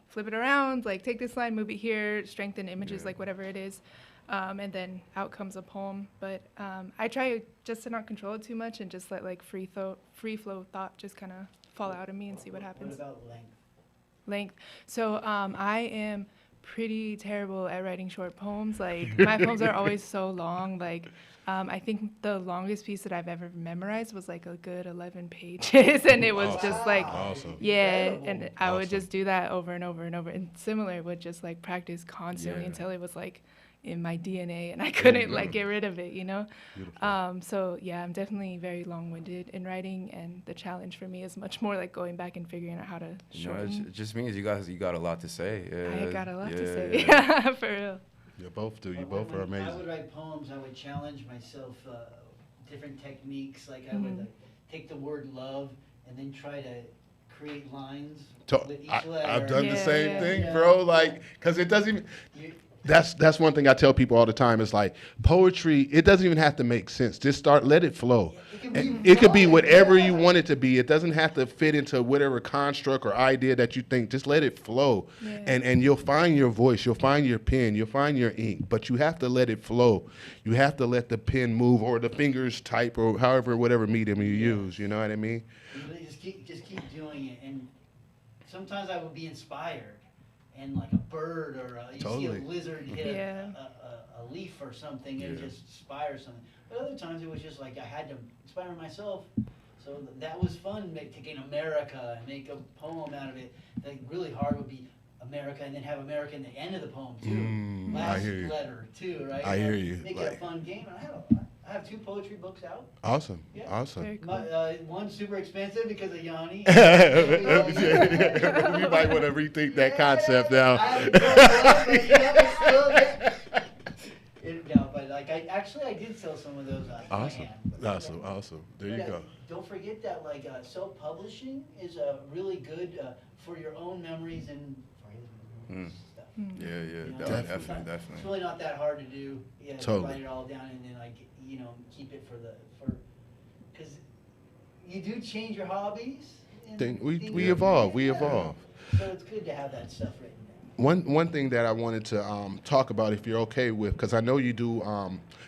flip it around, like take this line, move it here, strengthen images, like whatever it is. And then out comes a poem. But I try just to not control it too much and just let like free flow thought just kind of fall out of me and see what happens. What about length? Length. So I am pretty terrible at writing short poems. Like my poems are always so long. Like I think the longest piece that I've ever memorized was like a good 11 pages, and it was just like, yeah, and I would just do that over and over and over. And similar, would just like practice constantly until it was like in my DNA and I couldn't like get rid of it, So yeah, I'm definitely very long-winded in writing, and the challenge for me is much more like going back and figuring out how to shorten. It just means you got a lot to say. I got a lot to say. Yeah, for real. You both do. You both are amazing. I would write poems. I would challenge myself, different techniques. Like I would take the word love and then try to create lines with each letter. I've done the same thing, bro. Like, because it doesn't even. That's one thing I tell people all the time. Is like poetry. It doesn't even have to make sense. Just let it flow. It could be whatever you want it to be. It doesn't have to fit into whatever construct or idea that you think. Just let it flow, and you'll find your voice. You'll find your pen. You'll find your ink. But you have to let it flow. You have to let the pen move or the fingers type or whatever medium you use. You know what I mean? Just keep doing it, and sometimes I will be inspired. And like a bird or you see a lizard hit a leaf or something and just inspire something. But other times it was just like I had to inspire myself. So that was fun, taking America and make a poem out of it. Like really hard would be America and then have America in the end of the poem too. Last letter too, right? I hear you. Make it a fun game. I have 2 poetry books out. Awesome. Awesome. Cool. One's super expensive because of Yanni. We might want to rethink that concept now. But like I did sell some of those. Awesome. There you go. Don't forget that like self-publishing is really good for your own memories and stuff. Definitely. It's really not that hard to do. Yeah, Totally. Write it all down and then like keep it because you do change your hobbies. We evolve. So it's good to have that stuff written down. One thing that I wanted to talk about, if you're okay with, because I know you do.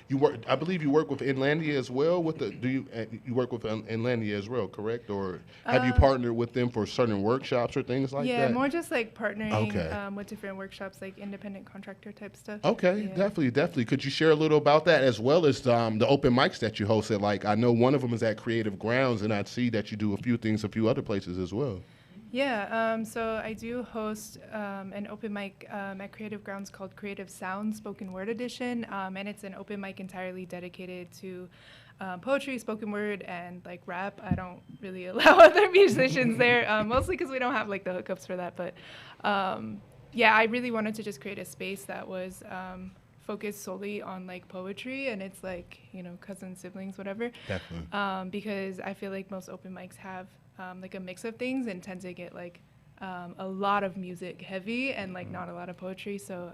You work. I believe you work with Inlandia as well. You work with Inlandia as well, correct? Or have you partnered with them for certain workshops or things like that? Yeah, more just like partnering with different workshops, like independent contractor type stuff. Okay, definitely. Could you share a little about that as well as the open mics that you hosted? Like I know one of them is at Creative Grounds, and I see that you do a few other places as well. Yeah, so I do host an open mic at Creative Grounds called Creative Sound Spoken Word Edition, and it's an open mic entirely dedicated to poetry, spoken word, and like rap. I don't really allow other musicians there, mostly because we don't have like the hookups for that. But I really wanted to just create a space that was focused solely on like poetry, and it's like cousins, siblings, whatever. Definitely. Because I feel like most open mics have like a mix of things and tend to get like a lot of music heavy and like not a lot of poetry. So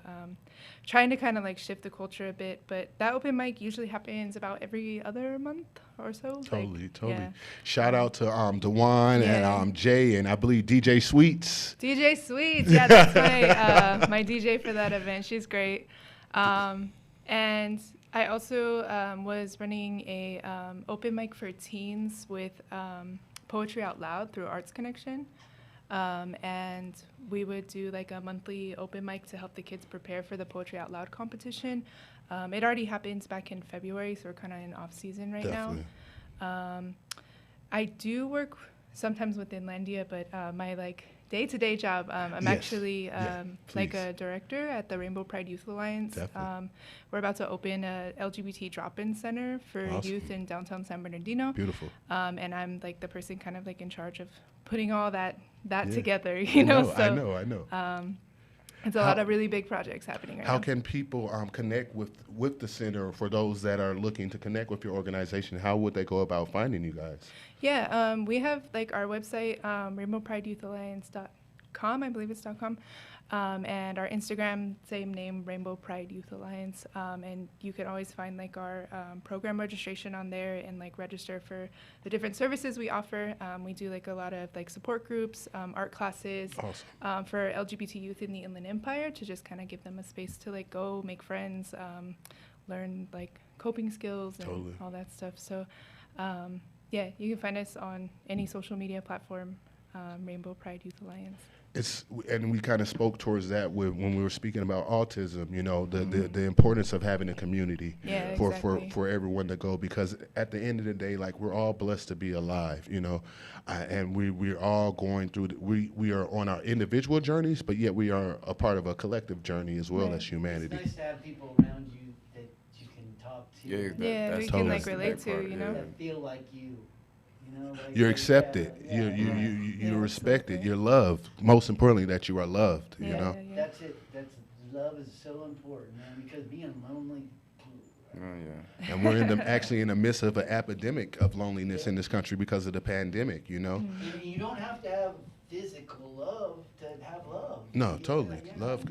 trying to kind of like shift the culture a bit. But that open mic usually happens about every other month or so. Totally. Yeah. Shout out to DeJuan and Jay and I believe DJ Sweets. DJ Sweets, yeah, that's my my DJ for that event. She's great. And I also was running a open mic for teens with Poetry Out Loud through Arts Connection. And we would do like a monthly open mic to help the kids prepare for the Poetry Out Loud competition. It already happens back in February, so we're kind of in off season right now. I do work sometimes with Inlandia, but my like day-to-day job, I'm actually like a director at the Rainbow Pride Youth Alliance. We're about to open a LGBT drop-in center for youth in downtown San Bernardino. Beautiful. And I'm like the person kind of like in charge of putting all that together, I know. It's a lot of really big projects happening right now. How can people connect with the center for those that are looking to connect with your organization? How would they go about finding you guys? Yeah, we have like our website, rainbowprideyouthAlliance.com, I believe it's .com. And our Instagram, same name, Rainbow Pride Youth Alliance. And you can always find like our program registration on there and like register for the different services we offer. We do like a lot of like support groups, art classes for LGBT youth in the Inland Empire to just kind of give them a space to like go make friends, learn like coping skills and all that stuff. So yeah, you can find us on any social media platform, Rainbow Pride Youth Alliance. And we kind of spoke towards that when we were speaking about autism, you know, the importance of having a community for everyone to go, because at the end of the day, like, we're all blessed to be alive, you know, and we're all going through, we are on our individual journeys, but yet we are a part of a collective journey as well as humanity. It's nice to have people around you that you can talk to. Yeah, we can like relate to, you know. That feel like you. You know, like You're accepted. You're respected. You're loved. Most importantly, that you are loved. You know. That's it. Love is so important, man. Because being lonely. And we're actually in the midst of an epidemic of loneliness in this country because of the pandemic. You know. You don't have to have physical love to have love. No, totally. Love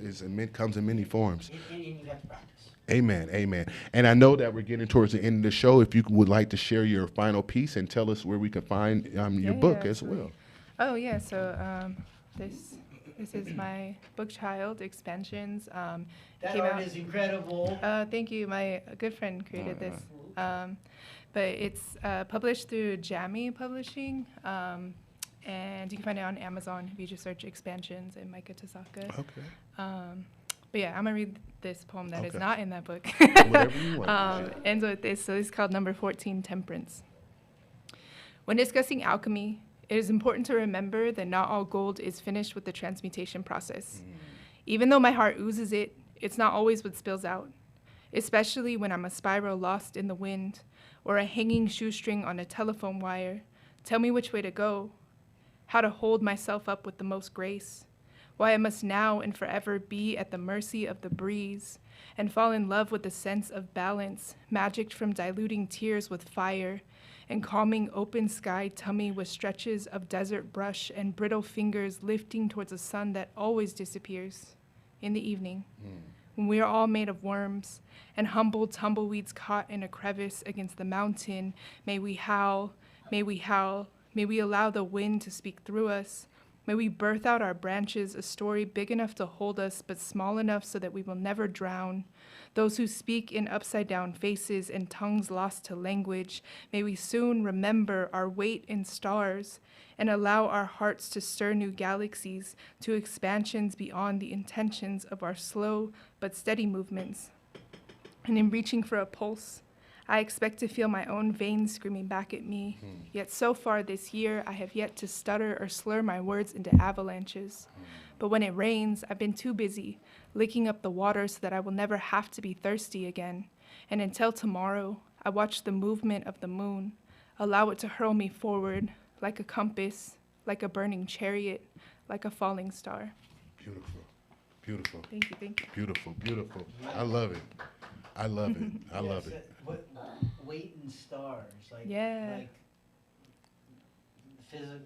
comes in many forms. And you have to practice. Amen, amen. And I know that we're getting towards the end of the show. If you would like to share your final piece and tell us where we can find your book as well. Oh yeah, so this is my book, Child Expansions. That art is incredible. Thank you. My good friend created this. But it's published through Jammy Publishing. And you can find it on Amazon if you just search Expansions and Micah Tasaka. Okay. But yeah, I'm going to read this poem that is not in that book. Whatever you want. Ends with this. So it's called Number 14, Temperance. When discussing alchemy, it is important to remember that not all gold is finished with the transmutation process. Even though my heart oozes it, it's not always what spills out, especially when I'm a spiral lost in the wind or a hanging shoestring on a telephone wire. Tell me which way to go, how to hold myself up with the most grace, why I must now and forever be at the mercy of the breeze and fall in love with the sense of balance, magicked from diluting tears with fire and calming open sky tummy with stretches of desert brush and brittle fingers lifting towards a sun that always disappears in the evening, when we are all made of worms and humble tumbleweeds caught in a crevice against the mountain. May we howl, may we howl, may we allow the wind to speak through us. May we birth out our branches, a story big enough to hold us, but small enough so that we will never drown. Those who speak in upside-down faces and tongues lost to language, may we soon remember our weight in stars and allow our hearts to stir new galaxies to expansions beyond the intentions of our slow but steady movements. And in reaching for a pulse, I expect to feel my own veins screaming back at me. Yet so far this year, I have yet to stutter or slur my words into avalanches. But when it rains, I've been too busy licking up the water so that I will never have to be thirsty again. And until tomorrow, I watch the movement of the moon, allow it to hurl me forward like a compass, like a burning chariot, like a falling star. Beautiful. Beautiful. Thank you, thank you. Beautiful, beautiful. I love it. I love it. I love it. What, weight in stars, like Yeah.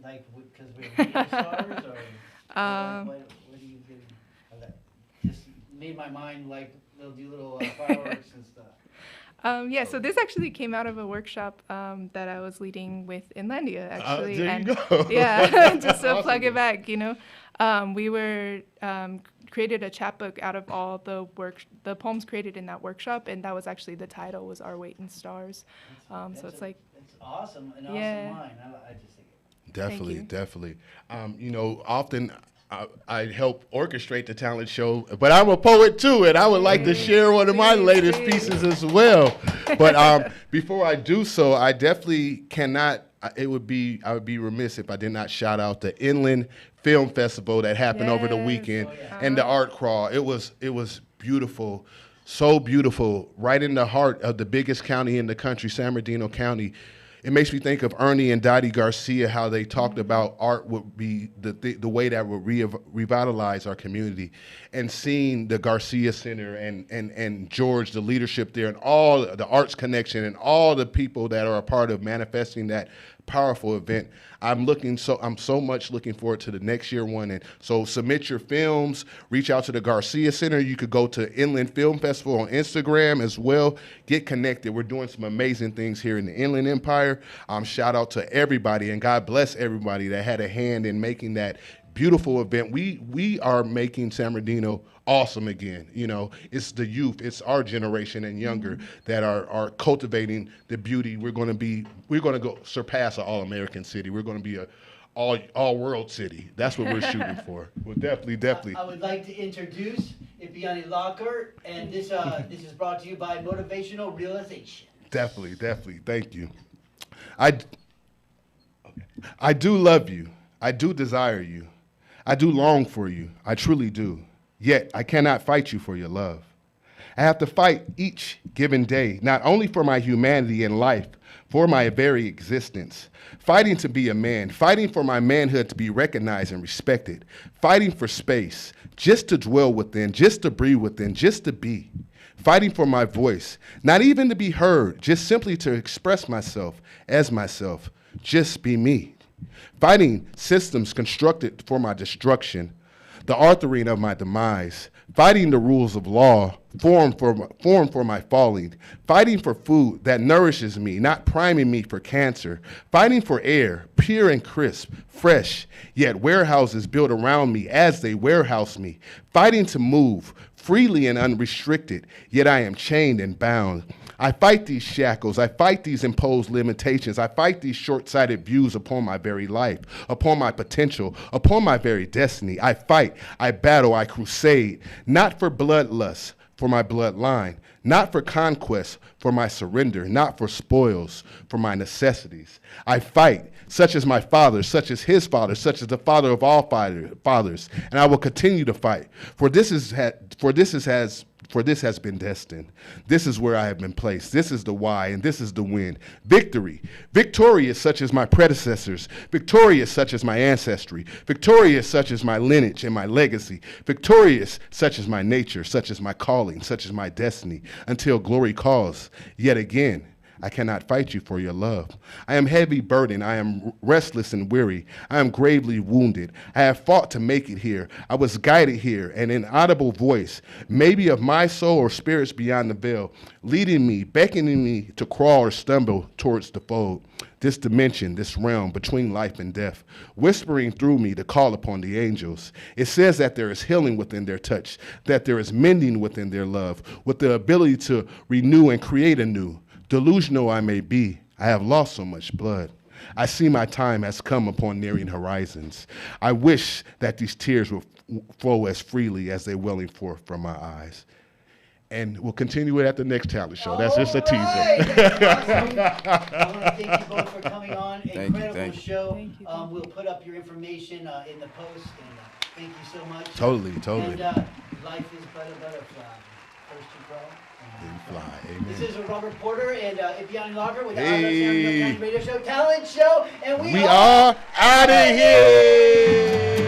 like because we're weight in stars, or what do you do? That just made my mind like they'll do little fireworks and stuff. Yeah, so this actually came out of a workshop that I was leading with Inlandia, actually. There you go. Yeah, just to Awesome. plug it back, you know. We were created a chapbook out of all the poems created in that workshop, and that was actually the title, was Our Weight in Stars. So it's like... It's awesome, an Yeah. awesome line. I just think it. Definitely, you. definitely. You know, often I help orchestrate the talent show, but I'm a poet too, and I would like to share one of my latest pieces as well. But before I do so, I definitely cannot. I would be remiss if I did not shout out the Inland Film Festival that happened over the weekend and the art crawl. It was beautiful, so beautiful, right in the heart of the biggest county in the country, San Bernardino County. It makes me think of Ernie and Dottie Garcia, how they talked about art would be the way that would revitalize our community. And seeing the Garcia Center and George, the leadership there, and all the Arts Connection and all the people that are a part of manifesting that powerful event. I'm so much looking forward to the next year one. And so submit your films, reach out to the Garcia Center. You could go to Inland Film Festival on Instagram as well. Get connected. We're doing some amazing things here in the Inland Empire. Shout out to everybody, and God bless everybody that had a hand in making that beautiful event. We are making San Bernardino awesome again. You know, it's the youth, it's our generation and younger that are cultivating the beauty. We're going to go surpass an all-American city. We're going to be a all-world city. That's what we're shooting for. Well, definitely. I would like to introduce Ibiani Locker, and this is brought to you by Motivational Realization. Definitely. Thank you. I do love you. I do desire you. I do long for you. I truly do. Yet I cannot fight you for your love. I have to fight each given day, not only for my humanity and life, for my very existence. Fighting to be a man, fighting for my manhood to be recognized and respected, fighting for space, just to dwell within, just to breathe within, just to be. Fighting for my voice, not even to be heard, just simply to express myself as myself, just be me. Fighting systems constructed for my destruction, the authoring of my demise, fighting the rules of law formed for my falling, fighting for food that nourishes me, not priming me for cancer, fighting for air, pure and crisp, fresh, yet warehouses built around me as they warehouse me, fighting to move freely and unrestricted, yet I am chained and bound. I fight these shackles, I fight these imposed limitations, I fight these short-sighted views upon my very life, upon my potential, upon my very destiny. I fight, I battle, I crusade, not for bloodlust, for my bloodline, not for conquest, for my surrender, not for spoils, for my necessities. I fight, such as my father, such as his father, such as the father of all fathers, and I will continue to fight, for this has been destined. This is where I have been placed. This is the why, and this is the win. Victory. Victorious such as my predecessors. Victorious such as my ancestry. Victorious such as my lineage and my legacy. Victorious such as my nature, such as my calling, such as my destiny, until glory calls. Yet again, I cannot fight you for your love. I am heavy burdened. I am restless and weary. I am gravely wounded. I have fought to make it here. I was guided here, an inaudible voice, maybe of my soul or spirits beyond the veil, leading me, beckoning me to crawl or stumble towards the fold, this dimension, this realm between life and death, whispering through me to call upon the angels. It says that there is healing within their touch, that there is mending within their love, with the ability to renew and create anew. Delusional I may be, I have lost so much blood. I see my time has come upon nearing horizons. I wish that these tears will flow as freely as they welling forth from my eyes. And we'll continue it at the next talent show. That's just a teaser. Awesome. I want to thank you both for coming on. Incredible thank you. show. Thank you. We'll put up your information in the post. And thank you so much. Totally. And life is but a butterfly. First you crawl. Fly. Amen. This is Robert Porter and Ibiani Lager with the Hey. New York County Radio Show, Talent Show, and We are out of here.